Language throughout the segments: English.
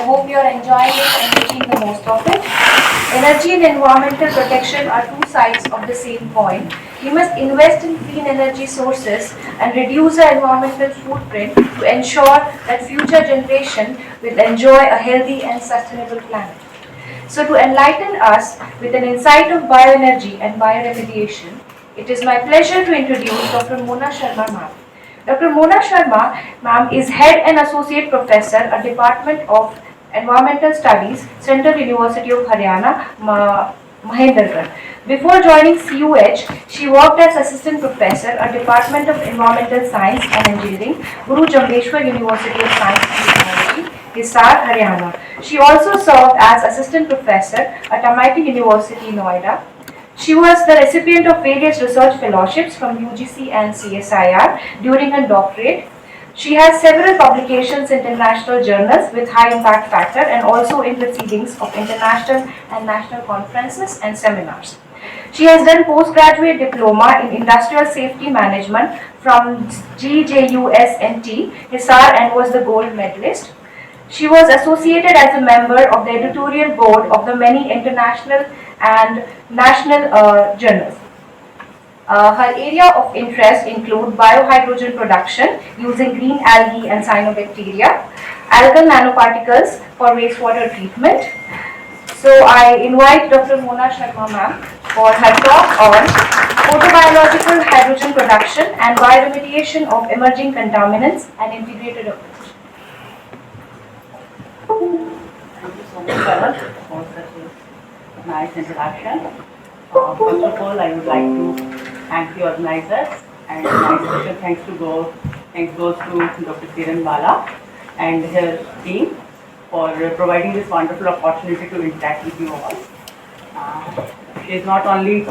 hope you are enjoying it and making the most of it. Energy and environmental protection are two sides of the same coin. We must invest in clean energy sources and reduce our environmental footprint to ensure that future generations will enjoy a healthy and sustainable planet. So to enlighten us with an insight of bioenergy and bioremediation, it is my pleasure to introduce Dr. Mona Sharma ma'am. Dr. Mona Sharma ma'am is Head and Associate Professor at Department of Environmental Studies, Central University of Haryana, Mahendragarh. Before joining CUH, she worked as Assistant Professor at Department of Environmental Science and Engineering, Guru Jambheshwar University of Science and Technology, Hisar, Haryana. She also served as Assistant Professor at MIT University, Noida. She was the recipient of various research fellowships from UGC and CSIR during her doctorate. She has several publications in international journals with high impact factor and also in proceedings of international and national conferences and seminars. She has done postgraduate diploma in industrial safety management from GJUSNT, Hisar, and was the gold medalist. She was associated as a member of the editorial board of the many international and national journals. Her area of interest include biohydrogen production using green algae and cyanobacteria, algal nanoparticles for wastewater treatment. So I invite Dr. Mona Sharma ma'am for her talk on photobiological hydrogen production and bioremediation of emerging contaminants and integrated approach. Thank you so much, Carol, for such a nice introduction. First of all, I would like to thank the organizers, and my special thanks goes to Dr. Kiran Bala and her team for providing this wonderful opportunity to interact with you all. She is not only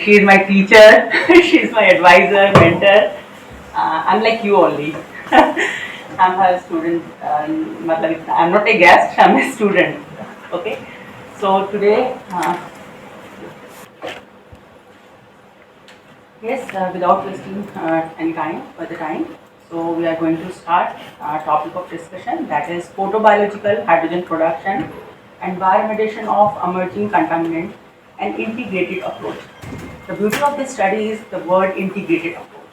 she is my teacher, she is my advisor, mentor. I'm like you only. I'm her student. I'm not a guest, I'm a student. Okay. So today, without wasting any time, so we are going to start our topic of discussion, that is photobiological hydrogen production and bioremediation of emerging contaminants and integrated approach. The beauty of this study is the word integrated approach.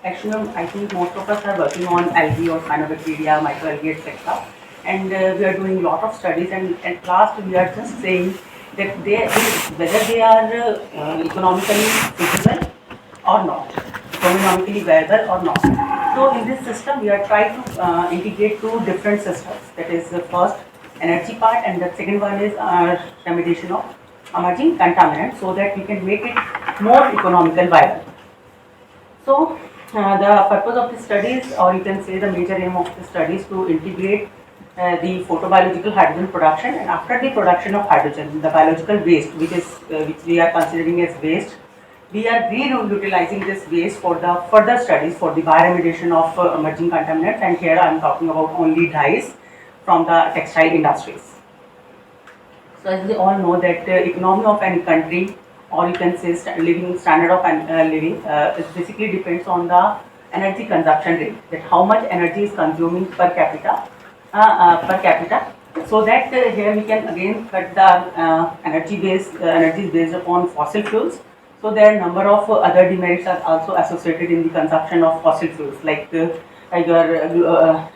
Actually, I think most of us are working on algae or cyanobacteria, microalgae, etc. And we are doing a lot of studies, and at last we are just saying that whether they are economically feasible or not, economically viable or not. So in this system, we are trying to integrate two different systems. That is the first energy part, and the second one is remediation of emerging contaminants, so that we can make it more economical viable. So the purpose of the studies, or you can say the major aim of the studies, to integrate the photobiological hydrogen production, and after the production of hydrogen, the biological waste, which we are considering as waste, we are reutilizing this waste for the further studies for the bioremediation of emerging contaminants, and here I am talking about only dyes from the textile industries. So as we all know that economy of any country, or you can say living standard of living, it basically depends on the energy consumption rate, that how much energy is consuming per capita, so that here we can again cut the energy based upon fossil fuels. So there are number of other demerits are also associated in the consumption of fossil fuels, like your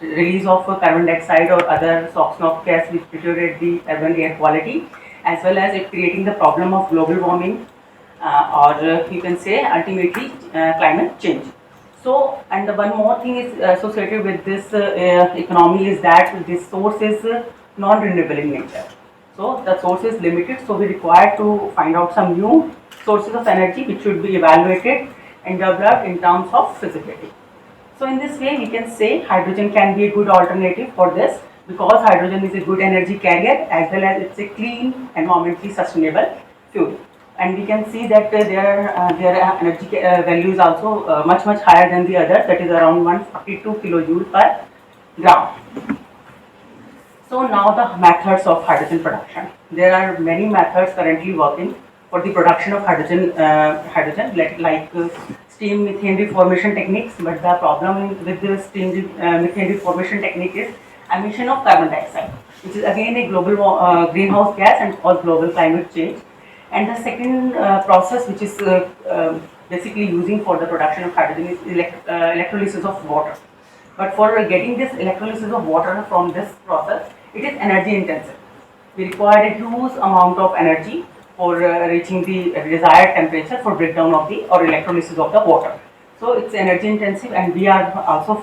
release of carbon dioxide or other SOx NOx gas, which deteriorate the urban air quality, as well as it creating the problem of global warming, or you can say ultimately climate change. So, and the one more thing is associated with this economy is that this source is non-renewable in nature. So the source is limited, so we require to find out some new sources of energy which should be evaluated and developed in terms of feasibility. So in this way, we can say hydrogen can be a good alternative for this, because hydrogen is a good energy carrier, as well as it's a clean, environmentally sustainable fuel. And we can see that their energy value is also much higher than the others, that is around 142 kilojoule per gram. So now the methods of hydrogen production. There are many methods currently working for the production of hydrogen, like steam methane reformation techniques. But the problem with the steam methane reformation technique is emission of carbon dioxide. which is again a global greenhouse gas and cause global climate change. And the second process, which is basically using for the production of hydrogen, is electrolysis of water. But for getting this electrolysis of water from this process, it is energy intensive. We require a huge amount of energy for reaching the desired temperature for breakdown of the or electrolysis of the water. So it's energy intensive, and we are also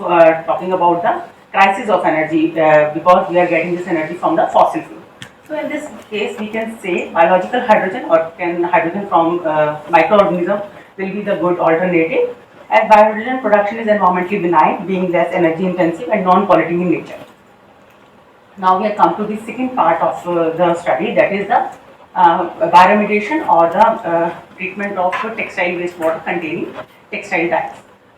talking about the crisis of energy because we are getting this energy from the fossil fuel. So in this case, we can say biological hydrogen or can hydrogen from microorganism will be the good alternative, as biohydrogen production is environmentally benign, being less energy intensive and non-polluting in nature. Now we have come to the second part of the study, that is the bioremediation or the treatment of textile wastewater containing textile dyes.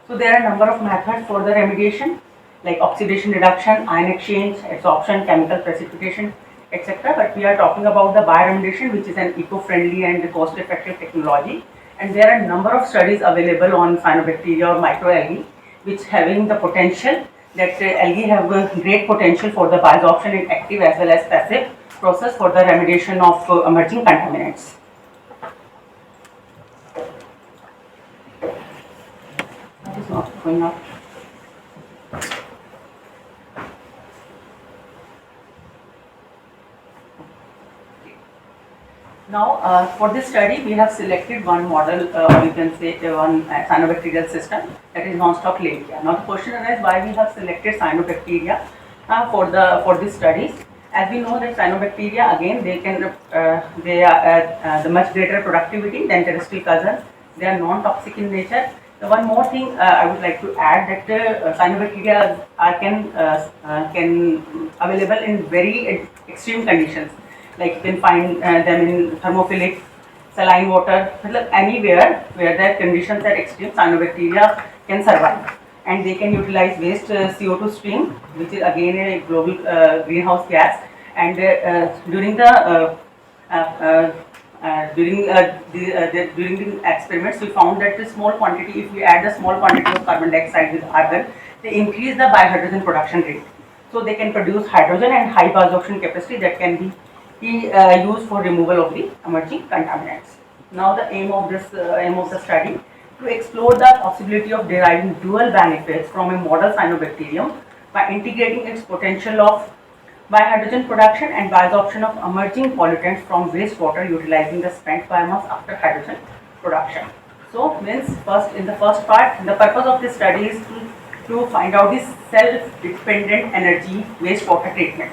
So there are a number of methods for the remediation, like oxidation reduction, ion exchange, adsorption, chemical precipitation, etc. But we are talking about the bioremediation, which is an eco-friendly and cost-effective technology. And there are a number of studies available on cyanobacteria or microalgae, which having the potential that algae have a great potential for the bioabsorption in active as well as passive process for the remediation of emerging contaminants. That is not going up. Now, for this study, we have selected one model, or you can say one cyanobacterial system, that is non-stop Lancia. Now, the question arises why we have selected cyanobacteria for these studies. As we know that cyanobacteria, again, they are the much greater productivity than terrestrial cousins. They are non-toxic in nature. So one more thing I would like to add, that cyanobacteria can available in very extreme conditions. Like you can find them in thermophilic, saline water, anywhere where the conditions are extreme, cyanobacteria can survive. And they can utilize waste CO2 stream, which is again a global greenhouse gas. And during the experiments, we found that the small quantity, if we add the small quantity of carbon dioxide with argon, they increase the biohydrogen production rate. So they can produce hydrogen and high bioabsorption capacity that can be used for removal of the emerging contaminants. Now the aim of the study to explore the possibility of deriving dual benefits from a model cyanobacterium by integrating its potential of biohydrogen production and bioabsorption of emerging pollutants from wastewater utilizing the spent biomass after hydrogen production. So means in the first part, the purpose of this study is to find out this self-dependent energy wastewater treatment.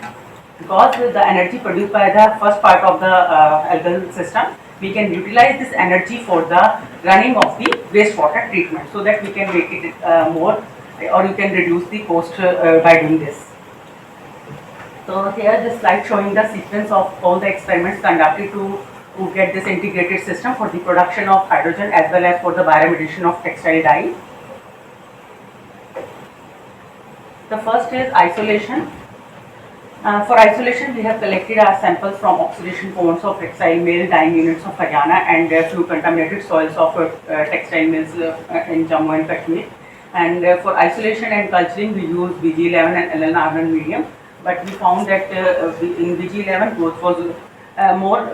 Because the energy produced by the first part of the algal system, we can utilize this energy for the running of the wastewater treatment, so that we can make it more, or you can reduce the cost by doing this. So here this slide showing the sequence of all the experiments conducted to get this integrated system for the production of hydrogen as well as for the bioremediation of textile dye. The first is isolation. For isolation, we have collected our samples from oxidation cones of textile mill, dyeing units of Haryana and few contaminated soils of textile mills in Jammu and Kashmir. And for isolation and culturing, we use BG11 and LNR medium. But we found that in BG11 growth was more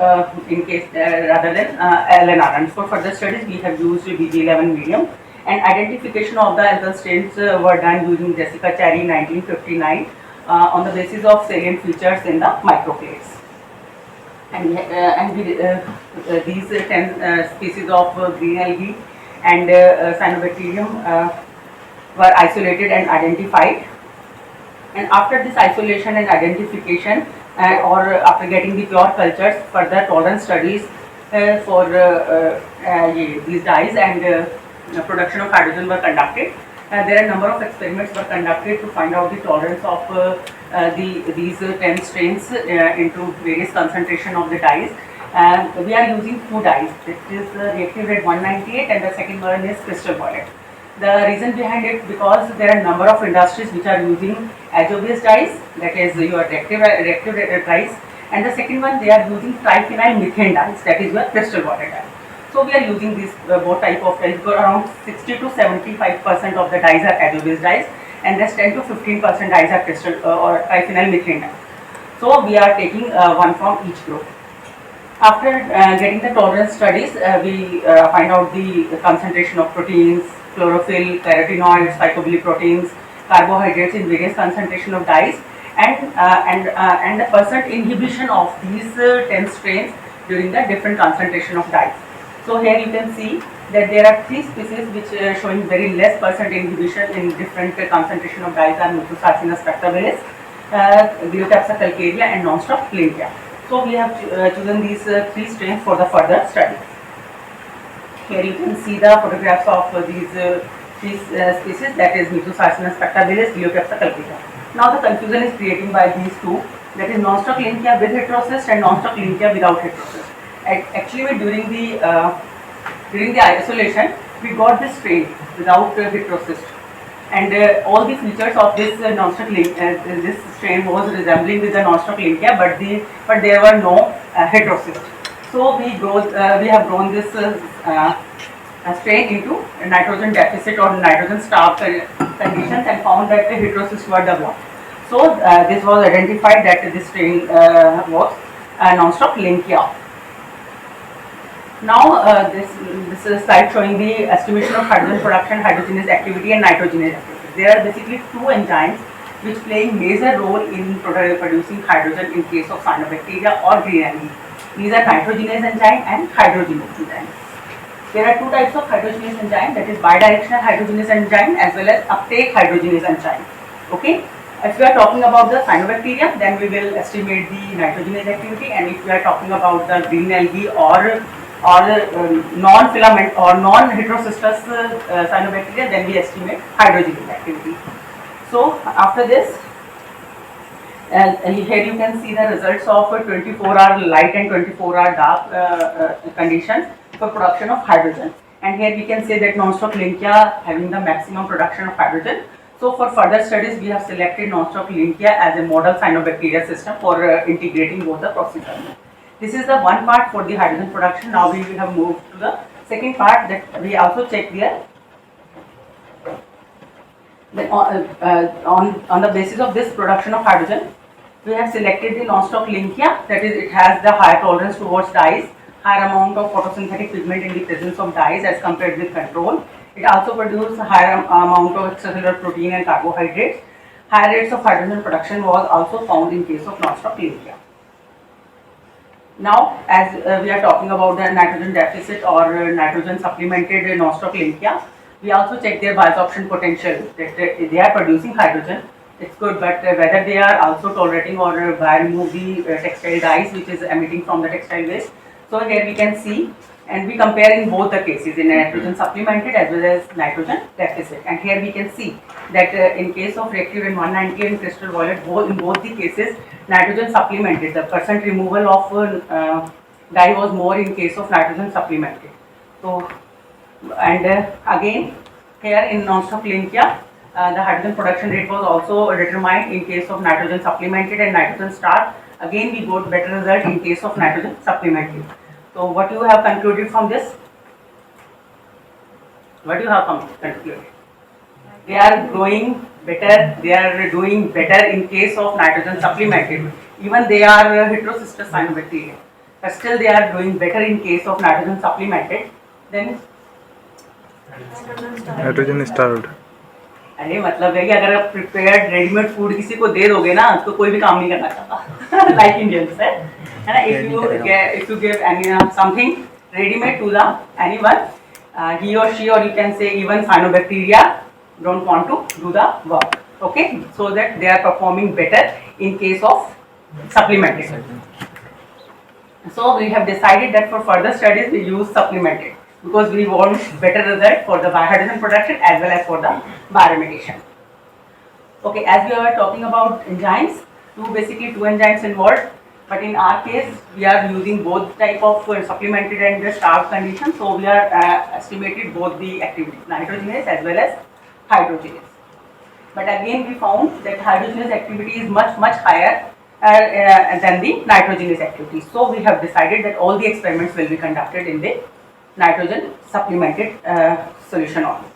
in case rather than LNR. And for further studies, we have used BG11 medium. And identification of the algal strains were done using Jessica Cherry 1959. On the basis of salient features in the microclades. And these 10 species of green algae and cyanobacterium were isolated and identified. And after this isolation and identification, or after getting the pure cultures, further tolerance studies for these dyes and production of hydrogen were conducted. There are a number of experiments were conducted to find out the tolerance of these 10 strains into various concentration of the dyes. We are using two dyes. This is reactive red 198 and the second one is crystal violet. The reason behind it, because there are a number of industries which are using azo-based dyes, that is your reactive dyes, and the second one they are using triphenyl methane dyes, that is your crystal violet dye. So we are using these both type of dyes. Around 60 to 75% of the dyes are azo-based dyes, and rest 10 to 15% dyes are crystal or triphenyl methane dye. So we are taking one from each group. After getting the tolerance studies, we find out the concentration of proteins, chlorophyll, carotenoids, phycobiliproteins, carbohydrates in various concentration of dyes, and the percent inhibition of these 10 strains during the different concentration of dyes. So here you can see that there are 3 species which are showing very less percent inhibition in different concentration of dyes are Mucosarcina spectabilis, Glycopsa calcarea and non-stop Clintia. So we have chosen these 3 strains for the further study. Here you can see the photographs of these 3 species, that is Mucosarcina spectabilis, Glycopsa calcarea. Now the confusion is created by these two, that is non-stop Clintia with heterocyst and non-stop Clintia without heterocyst. Actually during the isolation we got this strain without heterocyst, and all the features of this non-stop this strain was resembling with the non-stop Clintia, but there were no heterocyst. So we have grown this strain into nitrogen deficit or nitrogen starved conditions and found that the heterocysts were developed. So this was identified that this strain was non-stop Clintia. Now this is a slide showing the estimation of hydrogen production, hydrogenase activity and nitrogenase activity. There are basically 2 enzymes which play a major role in producing hydrogen in case of cyanobacteria or green algae. These are nitrogenase enzyme and hydrogenase enzyme. There are 2 types of hydrogenase enzyme, that is bidirectional hydrogenase enzyme as well as uptake hydrogenase enzyme. Okay. If we are talking about the cyanobacteria, then we will estimate the nitrogenase activity, and if we are talking about the green algae or non-filament or non-heterocystous cyanobacteria, then we estimate hydrogenase activity. So after this, here you can see the results of 24-hour light and 24-hour dark conditions for production of hydrogen. And here we can say that non-stop Clintia having the maximum production of hydrogen. So for further studies, we have selected non-stop Clintia as a model cyanobacteria system for integrating both the processes. This is the one part for the hydrogen production. Now we have moved to the second part, that we also check there. On the basis of this production of hydrogen, we have selected the non-stop Clintia, that is, it has the higher tolerance towards dyes, higher amount of photosynthetic pigment in the presence of dyes as compared with control. It also produces higher amount of extracellular protein and carbohydrates. Higher rates of hydrogen production was also found in case of non-stop Clintia. Now, as we are talking about the nitrogen deficit or nitrogen supplemented non-stop Clintia, we also check their bioabsorption potential, that they are producing hydrogen. It's good, but whether they are also tolerating or bioremove the textile dyes which is emitting from the textile waste. So here we can see, and we compare in both the cases, in nitrogen supplemented as well as nitrogen deficit. And here we can see that in case of Reactive 190 and Crystal Violet, in both the cases, nitrogen supplemented, the percent removal of dye was more in case of nitrogen supplemented. So, and again, here in non-stop Clintia, the hydrogen production rate was also determined in case of nitrogen supplemented and nitrogen starved. Again, we got better result in case of nitrogen supplemented. So, what you have concluded from this? What you have concluded? They are growing better, they are doing better in case of nitrogen supplemented. Even they are heterocystous cyanobacteria, but still they are doing better in case of nitrogen supplemented. Then nitrogen starved. अरे मतलब है कि अगर आप prepared readymade food किसी को दे दोगे ना तो कोई भी काम नहीं करना चाहता लाइक इंडियंस है ना। If you give any something readymade to the anyone, he or she or you can say even cyanobacteria don't want to do the work, okay, so that they are performing better in case of supplemented. So we have decided that for further studies we use supplemented because we want better result for the biohydrogen production as well as for the bioremediation. Okay, as we are talking about enzymes, basically two enzymes involved, but in our case we are using both type of supplemented and the starved condition. So we are estimated both the activities, nitrogenase as well as hydrogenase. But again we found that hydrogenase activity is much higher than the nitrogenase activity. So we have decided that all the experiments will be conducted in the nitrogen supplemented solution only.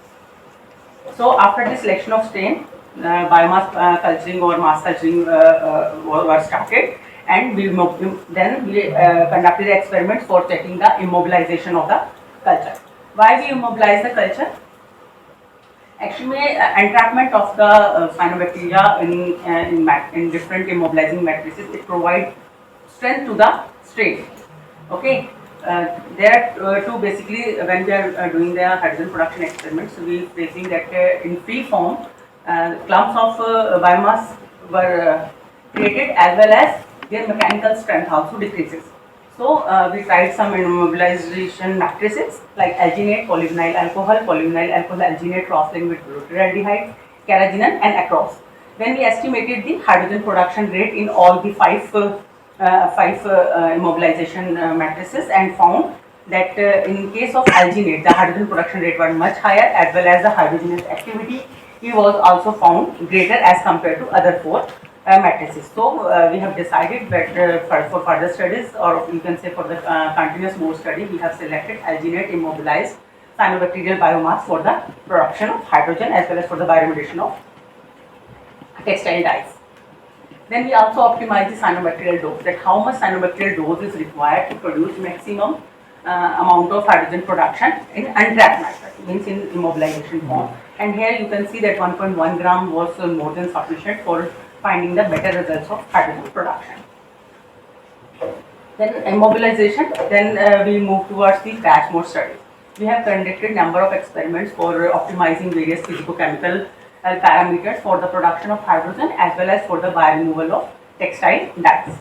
So after the selection of strain, biomass culturing or mass culturing were started, and then we conducted experiments for checking the immobilization of the culture. Why we immobilize the culture? Actually, entrapment of the cyanobacteria in different immobilizing matrices, it provides strength to the strain. Okay, there are two basically when we are doing the hydrogen production experiments, we facing that in free form clumps of biomass were created, as well as their mechanical strength also decreases. So we tried some immobilization matrices like alginate, polyvinyl alcohol, alginate cross-linked with butyraldehyde, carrageenan, and across. Then we estimated the hydrogen production rate in all the five immobilization matrices, and found that in case of alginate, the hydrogen production rate was much higher, as well as the hydrogenous activity was also found greater as compared to other four matrices. So we have decided that for further studies, or you can say for the continuous mode study, we have selected alginate immobilized cyanobacterial biomass for the production of hydrogen, as well as for the bioremediation of textile dyes. Then we also optimize the cyanobacterial dose, that how much cyanobacterial dose is required to produce maximum amount of hydrogen production in untrapped method, means in immobilization form. And here you can see that 1.1 gram was more than sufficient for finding the better results of hydrogen production. Then immobilization, then we move towards the batch mode study. We have conducted number of experiments for optimizing various physicochemical parameters for the production of hydrogen, as well as for the bioremoval of textile dyes.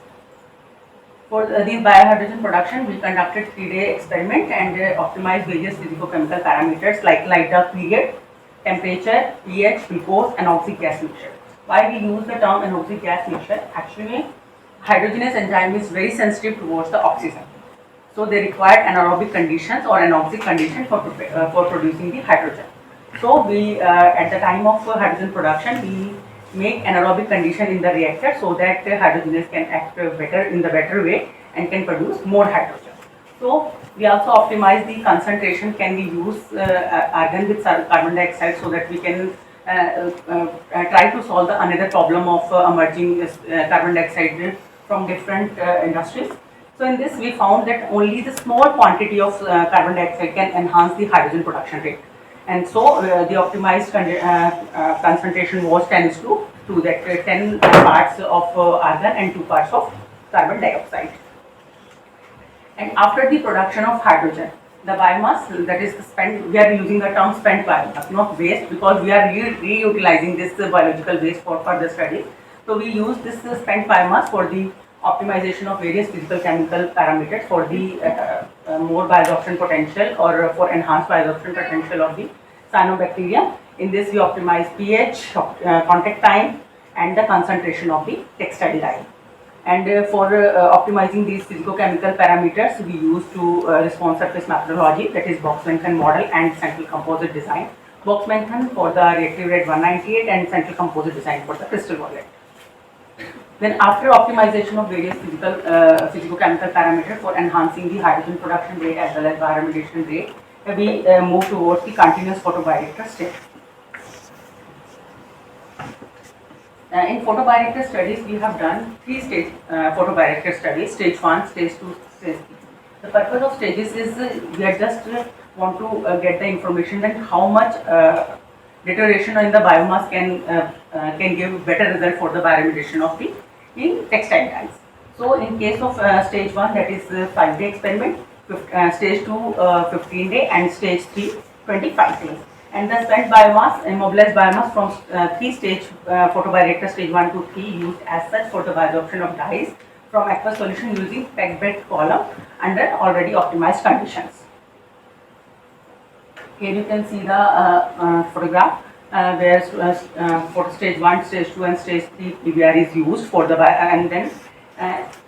For these biohydrogen production, we conducted 3-day experiment and optimized various physicochemical parameters like light dark period, temperature, pH, glucose, anoxic gas mixture. Why we use the term anoxic gas mixture? Actually, hydrogenase enzyme is very sensitive towards the oxygen. So they require anaerobic conditions or anoxic conditions for producing the hydrogen. So we, at the time of hydrogen production, we make anaerobic condition in the reactor so that hydrogenase can act better in the better way and can produce more hydrogen. So we also optimize the concentration. Can we use argon with carbon dioxide so that we can try to solve the another problem of emerging carbon dioxide from different industries. So in this we found that only the small quantity of carbon dioxide can enhance the hydrogen production rate. And so the optimized concentration was 10:2, that 10 parts of argon and 2 parts of carbon dioxide. And after the production of hydrogen, the biomass, that is the spent, we are using the term spent biomass, not waste, because we are reutilizing this biological waste for further studies. So we use this spent biomass for the optimization of various physical chemical parameters for the more bioabsorption potential or for enhanced bioabsorption potential of the cyanobacteria. In this we optimize pH, contact time, and the concentration of the textile dye. And for optimizing these physicochemical parameters, we use to response surface methodology, that is Box-Benneken model and central composite design. Box-Benneken for the reactive rate 198 and central composite design for the crystal violet. Then after optimization of various physicochemical parameters for enhancing the hydrogen production rate as well as bioremediation rate, we move towards the continuous photobioreactor stage. In photobioreactor studies, we have done 3-stage photobioreactor studies: stage 1, stage 2, stage 3. The purpose of stages is we are just want to get the information that how much deterioration in the biomass can give better result for the bioremediation of the textile dyes. So in case of stage 1, that is 5-day experiment, stage 2 15-day, and stage 3 25 days. And the spent biomass, immobilized biomass from 3-stage photobioreactor stage 1 to 3 used as such for the bioabsorption of dyes from aqueous solution using peg bed column under already optimized conditions. Here you can see the photograph where for stage 1, stage 2 and stage 3 PBR is used for the and then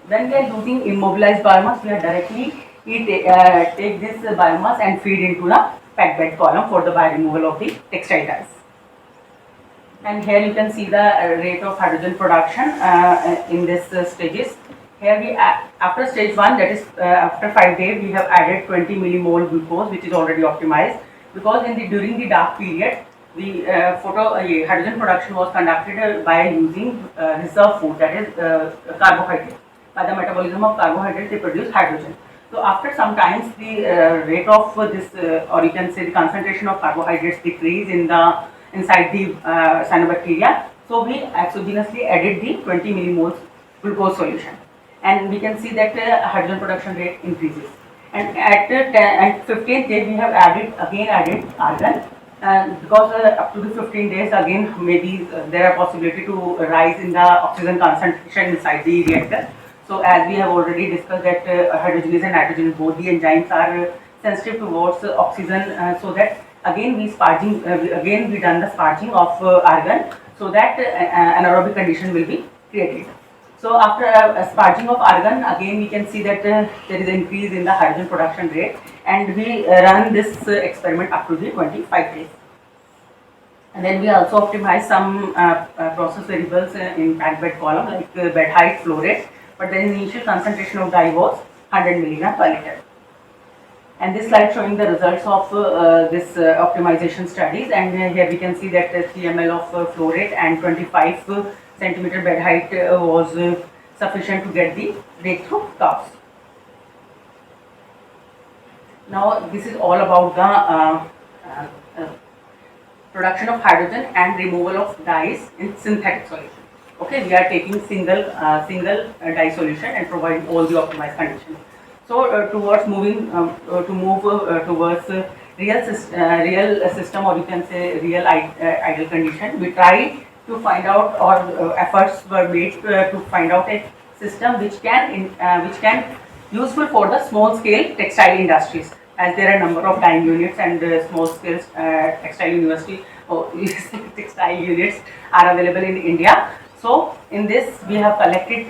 when we are using immobilized biomass, we are directly take this biomass and feed into the packed bed column for the bioremoval of the textile dyes. And here you can see the rate of hydrogen production in this stages. Here we after stage 1, that is after 5 days, we have added 20 millimole glucose, which is already optimized, because during the dark period the hydrogen production was conducted by using reserve food, that is carbohydrate. By the metabolism of carbohydrate, they produce hydrogen. So after some times, the rate of this, or you can say the concentration of carbohydrates decrease in the inside the cyanobacteria. So we exogenously added the 20 millimoles glucose solution, and we can see that hydrogen production rate increases. And at 15th day, we have added argon, and because up to the 15 days again maybe there are possibility to rise in the oxygen concentration inside the reactor. So as we have already discussed that hydrogenase and nitrogen, both the enzymes are sensitive towards oxygen, so that again we done the sparging of argon, so that anaerobic condition will be created. So after sparging of argon, again we can see that there is an increase in the hydrogen production rate, and we run this experiment up to the 25 days. And then we also optimize some process variables in packed bed column, like bed height, flow rate, but the initial concentration of dye was 100 milligram per liter. And this slide showing the results of this optimization studies, and here we can see that 3 ml of flow rate and 25 centimeter bed height was sufficient to get the breakthrough curves. Now this is all about the production of hydrogen and removal of dyes in synthetic solution. Okay, we are taking single dye solution and providing all the optimized conditions. So towards moving towards real system, or you can say real ideal condition, we try to find out, or efforts were made to find out a system which can useful for the small scale textile industries, as there are a number of dyeing units and small scale textile university or textile units are available in India. So in this we have collected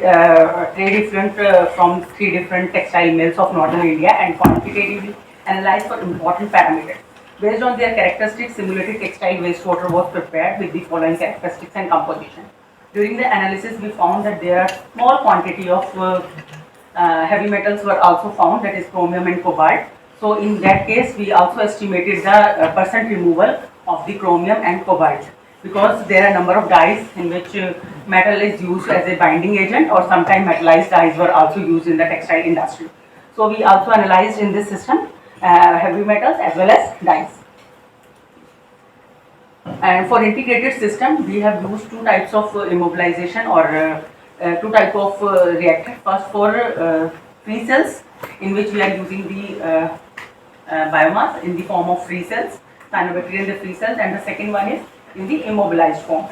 from 3 different textile mills of northern India and quantitatively analyzed for important parameters. Based on their characteristics, simulated textile wastewater was prepared with the following characteristics and composition. During the analysis, we found that there are small quantity of heavy metals were also found, that is chromium and cobalt. So in that case, we also estimated the percent removal of the chromium and cobalt, because there are a number of dyes in which metal is used as a binding agent, or sometimes metallized dyes were also used in the textile industry. So we also analyzed in this system heavy metals as well as dyes. And for integrated system, we have used 2 types of immobilization, or 2 type of reactor. First for free cells, in which we are using the biomass in the form of free cells, cyanobacteria in the free cells, and the second one is in the immobilized form.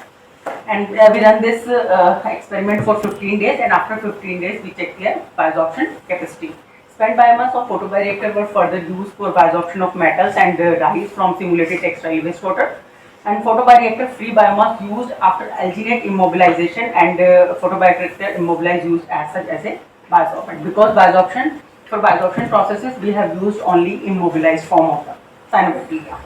And we run this experiment for 15 days, and after 15 days we check their bioabsorption capacity. Spent biomass of photobioreactor were further used for bioabsorption of metals and dyes from simulated textile wastewater. And photobioreactor free biomass used after alginate immobilization, and photobioreactor immobilized used as such as a bioabsorbent, because for bioabsorption processes we have used only immobilized form of the cyanobacteria.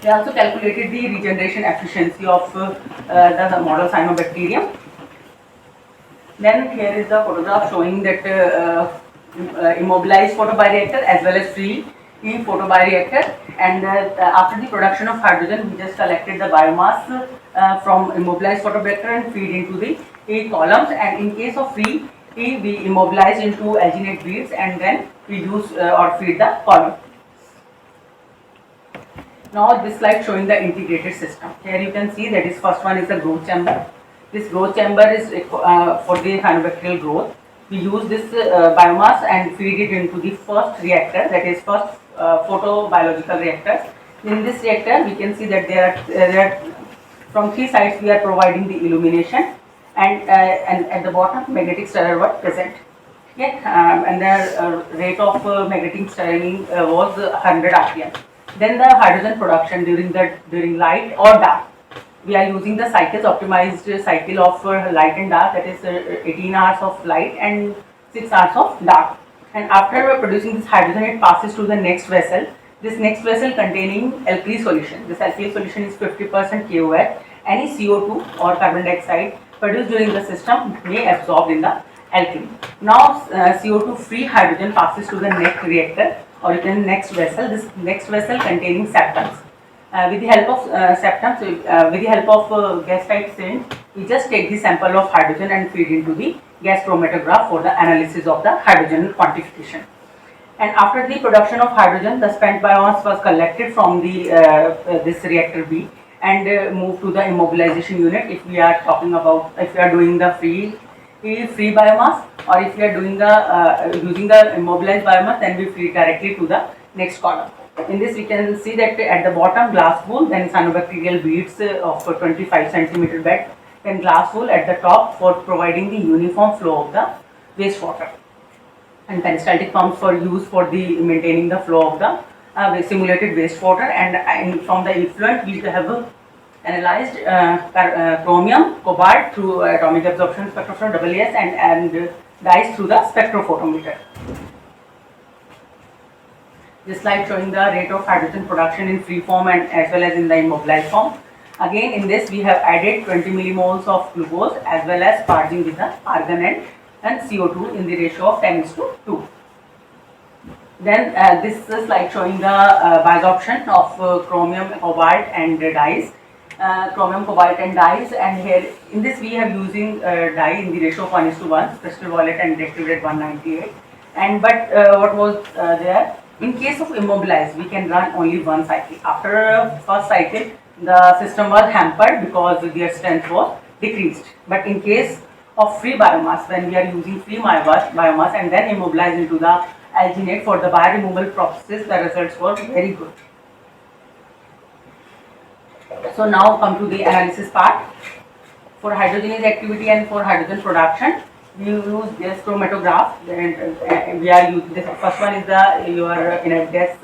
We also calculated the regeneration efficiency of the model cyanobacterium. Then here is the photograph showing that immobilized photobioreactor as well as free photobioreactor, and after the production of hydrogen we just collected the biomass from immobilized photobioreactor and feed into the columns, and in case of free we immobilize into alginate beads, and then we use or feed the column. Now this slide showing the integrated system. Here you can see that is first one is the growth chamber. This growth chamber is for the cyanobacterial growth. We use this biomass and feed it into the first reactor, that is first photobiological reactors. In this reactor we can see that there are from 3 sides we are providing the illumination, and at the bottom magnetic stirrer were present. Okay, and the rate of magnetic stirring was 100 rpm. Then the hydrogen production during light or dark. We are using the cycles, optimized cycle of light and dark, that is 18 hours of light and 6 hours of dark. And after producing this hydrogen, it passes to the next vessel. This next vessel containing alkali solution. This alkali solution is 50% KOH. Any CO2 or carbon dioxide produced during the system may absorb in the alkali. Now CO2 free hydrogen passes to the next reactor, or you can next vessel. This next vessel containing septums. With the help of septum, with the help of gas tight syringe, we just take the sample of hydrogen and feed into the gas chromatograph for the analysis of the hydrogen quantification. And after the production of hydrogen, the spent biomass was collected from the this reactor B and moved to the immobilization unit. If we are talking about, if we are doing the free biomass, or if we are doing the using the immobilized biomass, then we feed directly to the next column. In this, we can see that at the bottom glass wool, then cyanobacterial beads of 25 centimeter bed, then glass wool at the top for providing the uniform flow of the wastewater, and peristaltic pumps for use for the maintaining the flow of the simulated wastewater. And from the effluent, we have analyzed chromium, cobalt through atomic absorption spectrophotometer AAS, and dyes through the spectrophotometer. This slide showing the rate of hydrogen production in free form and as well as in the immobilized form. Again, in this we have added 20 millimoles of glucose as well as sparging with the argon and CO2 in the ratio of 10:2. Then this is a slide showing the bioabsorption of chromium, cobalt and dyes. Chromium, cobalt and dyes, and here in this we have using dye in the ratio of 1:1, crystal violet and reactive red 198. And but what was there? In case of immobilized, we can run only one cycle. After first cycle, the system was hampered because their strength was decreased. But in case of free biomass, when we are using free biomass and then immobilize into the alginate for the bioremoval process, the results were very good. So now come to the analysis part. For hydrogenase activity and for hydrogen production, we use gas chromatograph, and we are using this. First one is the your inert gas.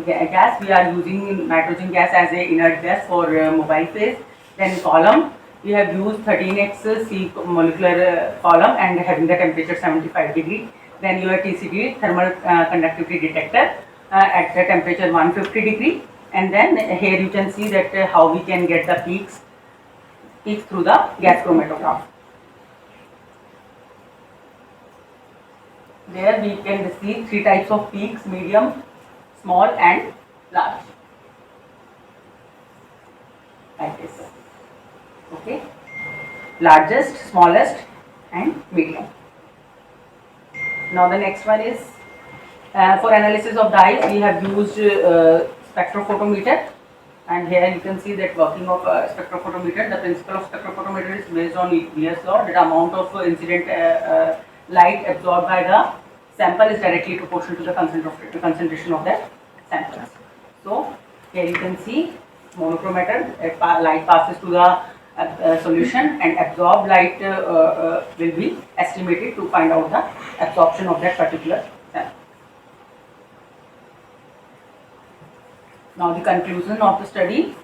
Gas, we are using nitrogen gas as a inert gas for mobile phase. Then column, we have used 13x C molecular column and having the temperature 75 degree. Then your TCD, thermal conductivity detector, at the temperature 150 degree. And then here you can see that how we can get the peaks through the gas chromatograph. There we can see three types of peaks: medium, small and large, like this. Okay, largest, smallest and medium. Now the next one is for analysis of dyes, we have used spectrophotometer, and here you can see that working of spectrophotometer. The principle of spectrophotometer is based on Beer's law, that amount of incident light absorbed by the sample is directly proportional to the concentration of the samples. So here you can see monochromator, light passes to the solution and absorbed light will be estimated to find out the absorption of that particular sample. Now the conclusion of the study: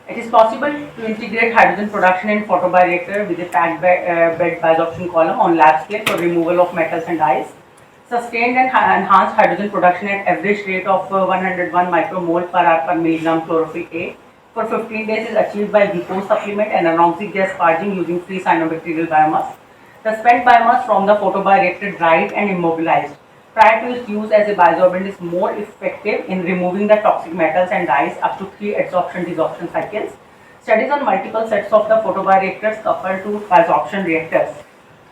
it is possible to integrate hydrogen production in photobioreactor with a packed bed bioabsorption column on lab scale for removal of metals and dyes. Sustained and enhanced hydrogen production at average rate of 101 micromole per hour per milligram chlorophyll A for 15 days is achieved by glucose supplement and anoxic gas sparging using free cyanobacterial biomass. The spent biomass from the photobioreactor dried and immobilized prior to its use as a bioabsorbent is more effective in removing the toxic metals and dyes up to 3 adsorption-desorption cycles. Studies on multiple sets of the photobioreactors coupled to bioabsorption reactors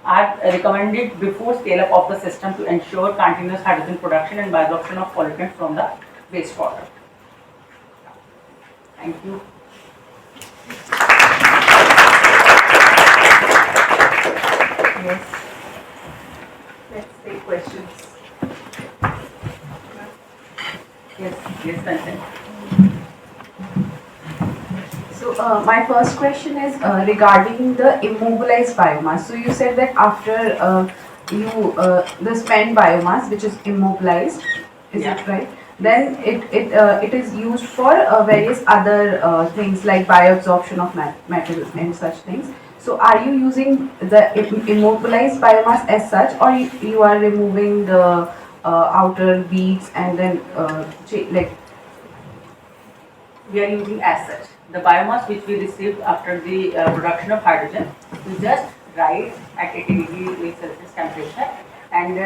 are recommended before scale-up of the system to ensure continuous hydrogen production and bioabsorption of pollutants from the wastewater. Thank you. Yes. Let's take questions. Yes, consent. So my first question is regarding the immobilized biomass. So you said that after the spent biomass, which is immobilized, is Yeah. it right? Then it is used for various other things like bioabsorption of metal and such things. So are you using the immobilized biomass as such, or you are removing the outer beads and then like? We are using as such. The biomass which we received after the production of hydrogen, we just dry it at 80 degree Celsius temperature, and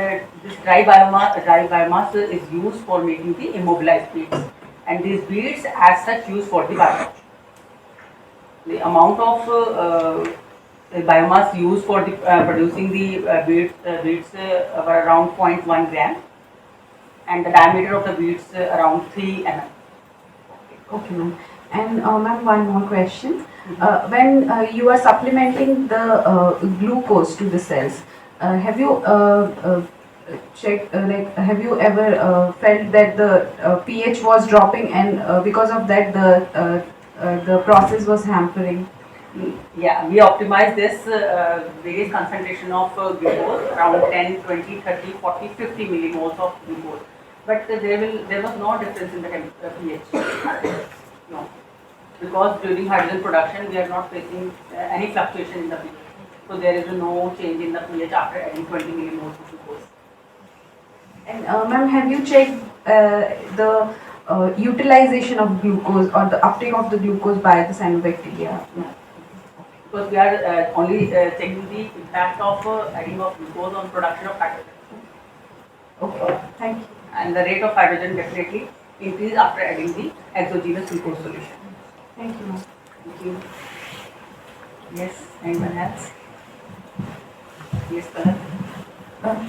this dry biomass is used for making the immobilized beads. and these beads as such used for the biomass. The amount of biomass used for the producing the beads were around 0.1 gram, and the diameter of the beads around 3 mm. Okay, ma'am. And ma'am, one more question. When you are supplementing the glucose to the cells, have you checked, like, have you ever felt that the pH was dropping, and because of that the process was hampering? Yeah, we optimize this various concentration of glucose around 10, 20, 30, 40, 50 millimoles of glucose. But there was no difference in the pH. No, because during hydrogen production we are not facing any fluctuation in the pH. So there is no change in the pH after adding 20 millimoles of glucose. And ma'am, have you checked the utilization of glucose or the uptake of the glucose by the cyanobacteria? No. Because we are only checking the impact of adding of glucose on production of hydrogen. Okay, thank you. And the rate of hydrogen definitely increase after adding the exogenous glucose solution. Thank you, ma'am. Thank you. Yes, anyone else? Yes, Karan.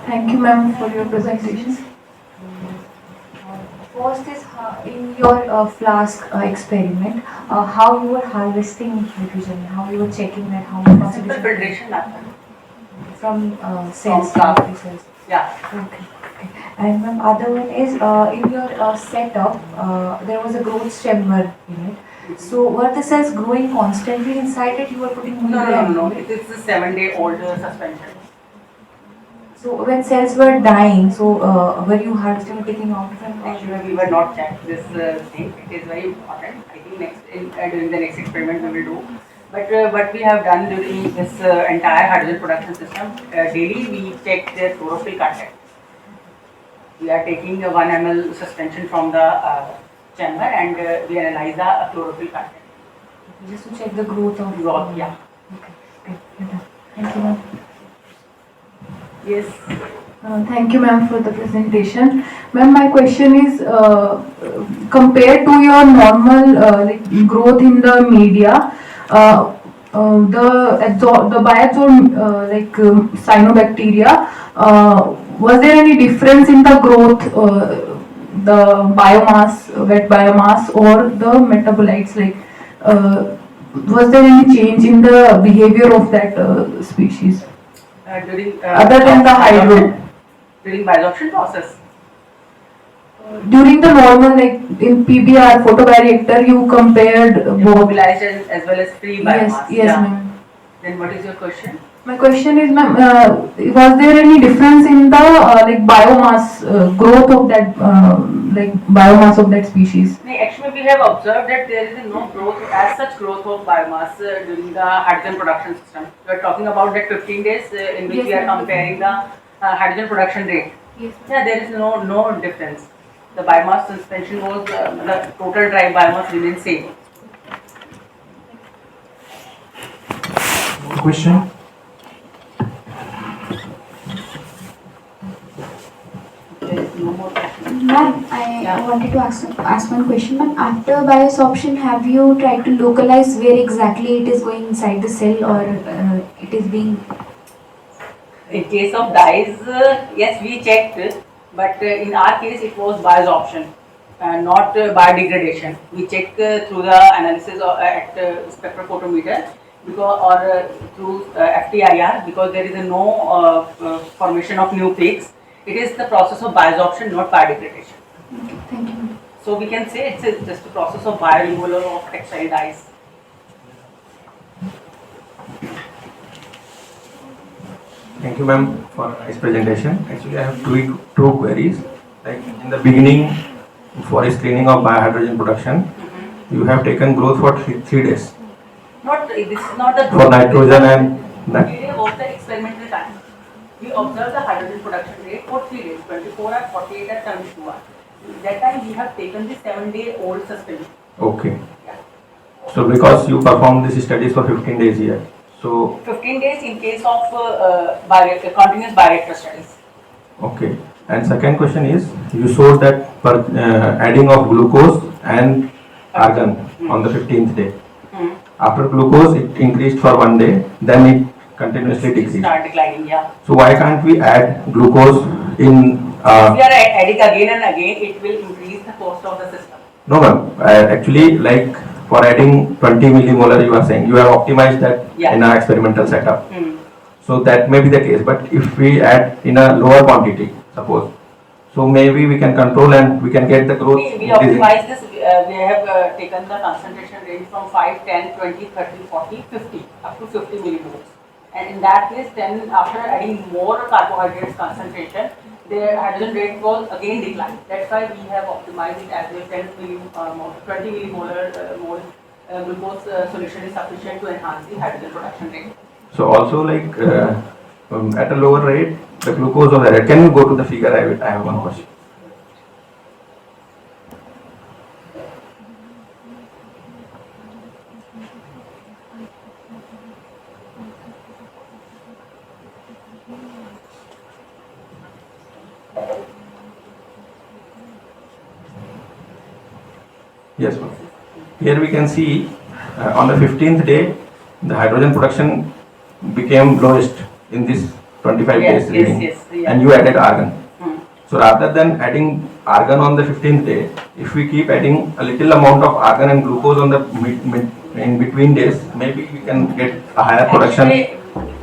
Thank you, ma'am, for your presentation. First is in your flask experiment, how you were harvesting nitrogen, how you were checking that how much Simple contribution filtration method. from cells. From to cells. Yeah. Okay. Okay. And ma'am, other one is in your setup, there was a growth chamber in it. So were the cells growing constantly inside it? You were putting No. It is a 7-day-old suspension. So when cells were dying, so were you harvesting or taking out of them? Actually, we were not checked this thing. It is very important. I think during the next experiment we will do. But what we have done during this entire hydrogen production system, daily we check their chlorophyll content. We are taking a 1 ml suspension from the chamber and we analyze the chlorophyll content. Just to check the growth of Growth, yeah. Okay. You're done. Thank you, ma'am. Yes. Thank you, ma'am, for the presentation. Ma'am, my question is, compared to your normal growth in the media, the bioabsorbed cyanobacteria, was there any difference in the growth, the biomass, wet biomass, or the metabolites? Was there any change in the behavior of that species? During Other than the hydro? During bioabsorption process. During the normal, like in PBR, photobioreactor, you compared both. Immobilized as well as free biomass. Yes, ma'am. Then what is your question? My question is, ma'am, was there any difference in the biomass growth of that biomass of that species? No, actually, we have observed that there is no growth as such growth of biomass during the hydrogen production system. We are talking about that 15 days in which Yes, we are ma'am. comparing the hydrogen production rate. Yes. Yeah, there is no difference. The biomass suspension was the total dry biomass remains same. Question? There is no more question. Ma'am, I Yeah. wanted to ask one question. Ma'am, after biosorption, have you tried to localize where exactly it is going inside the cell, or it is being? In case of dyes, yes, we checked, but in our case it was biosorption, not biodegradation. We check through the analysis at spectrophotometer or through FTIR, because there is no formation of new peaks. It is the process of biosorption, not biodegradation. Okay, thank you, ma'am. So we can say it's just a process of bioremoval of textile dyes. Thank you, ma'am, for nice presentation. Actually, I have two queries. Like in the beginning, for screening of biohydrogen production, you have taken growth for three days This is not the for nitrogen and Delay was the experimental time. We observed the hydrogen production rate for 3 days, 24 hours, 48 hours, 72 hours. That time we have taken the 7-day-old suspension. okay. Yeah. So because you performed these studies for 15 days here, so 15 days in case of continuous bioreactor studies. okay. And second question is, you showed that adding of glucose and argon on the 15th day. Hmm. After glucose, it increased for 1 day, then it continuously decreased. Start declining, yeah. So why can't we add glucose in? If we are adding again and again, it will increase the cost of the system. No, ma'am. Actually, like for adding 20 millimolar, you are saying you have optimized that in our experimental setup. So that may be the case. But if we add in a lower quantity, suppose, so maybe we can control and we can get the growth. We optimize this. We have taken the concentration range from 5, 10, 20, 30, 40, 50, up to 50 millimoles. And in that case, then after adding more carbohydrates concentration, the hydrogen rate was again declined. That's why we have optimized it as well. 20 millimolar mole glucose solution is sufficient to enhance the hydrogen production rate. So also like at a lower rate, the glucose was added. Can you go to the figure? I have one question. Yes, ma'am. Here we can see on the 15th day, the hydrogen production became lowest in this 25 days reading, and you added argon. So rather than adding argon on the 15th day, if we keep adding a little amount of argon and glucose on the in between days, maybe we can get a higher production.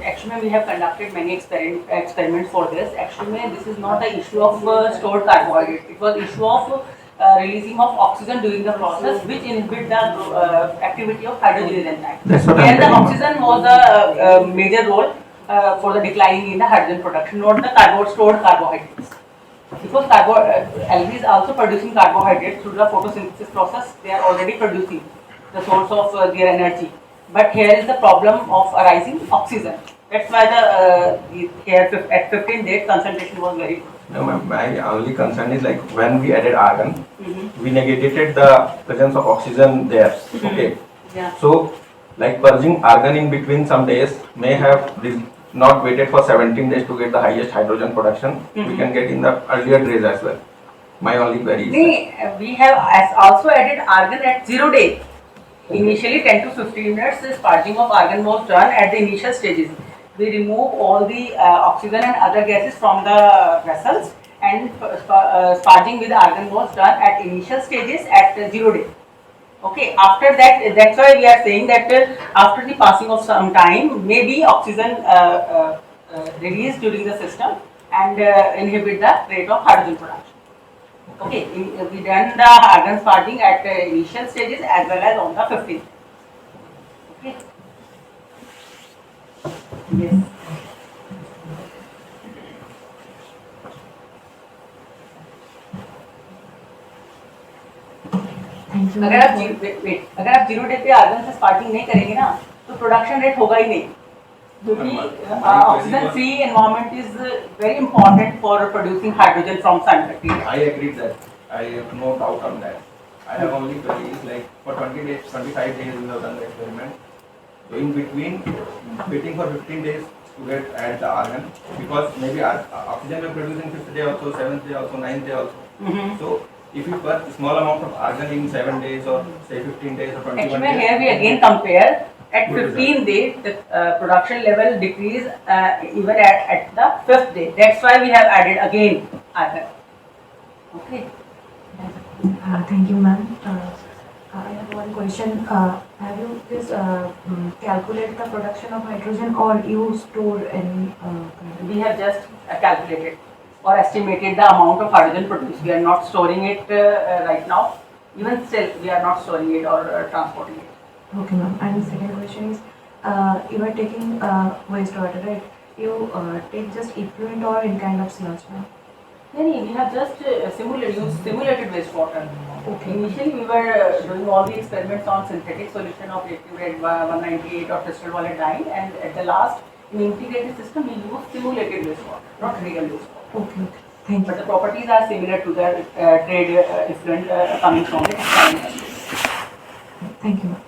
Actually, we have conducted many experiments for this. Actually, this is not the issue of stored carbohydrate. It was issue of releasing of oxygen during the process, which inhibit the activity of hydrogenase enzyme. That's what Here the oxygen was a major role for the declining in the hydrogen production, not the stored carbohydrates. Because algae is also producing carbohydrates through the photosynthesis process. They are already producing the source of their energy. But here is the problem of arising oxygen. That's why the here at 15 days concentration was very good. No, ma'am. My only concern is like when we added argon, we negated the presence of oxygen there. Okay. Yeah. So, like purging argon in between some days may have not waited for 17 days to get the highest hydrogen production. We can get in the earlier days as well. My only query is we have also added argon at 0 day. Initially 10 to 15 minutes, the sparging of argon was done at the initial stages. We remove all the oxygen and other gases from the vessels, and sparging with argon was done at initial stages at 0 day. Okay, after that, that's why we are saying that after the passing of some time, maybe oxygen released during the system and inhibit the rate of hydrogen production. Okay, we done the argon sparging at the initial stages as well as on the 15th. Okay. Yes. अगर आप अगर आप 0 day पे argon से sparking नहीं करेंगे ना तो प्रोडक्शन रेट होगा ही नहीं क्योंकि oxygen free environment is very important for producing hydrogen from sun. I agree that. I have no doubt on that. I have only queries like for 20 days, 25 days we have done the experiment. So in between, waiting for 15 days to add the argon, because maybe oxygen we produce in 5th day also, 7th day also, 9th day also. So if you put small amount of argon in 7 days or say 15 days or 21 Actually, days. here we again compare at 15 days the production level decrease even at the 5th day. That's why we have added again argon. Okay. Thank you, ma'am. I have one question. Have you just calculated the production of hydrogen, or you store any? We have just calculated or estimated the amount of hydrogen produced. We are not storing it right now. Even still, we are not storing it or transporting it. Okay, ma'am. And the second question is, you are taking wastewater, right? You take just effluent or any kind of sludge, ma'am? No, we have just simulated wastewater. Okay. Initially, we were doing all the experiments on synthetic solution of reactive red 198 or crystal violet dye, and at the last, in integrated system, we use simulated wastewater, not real wastewater. Okay. Thank you. But the properties are similar to the trade effluent coming from the experiment. Thank you, ma'am.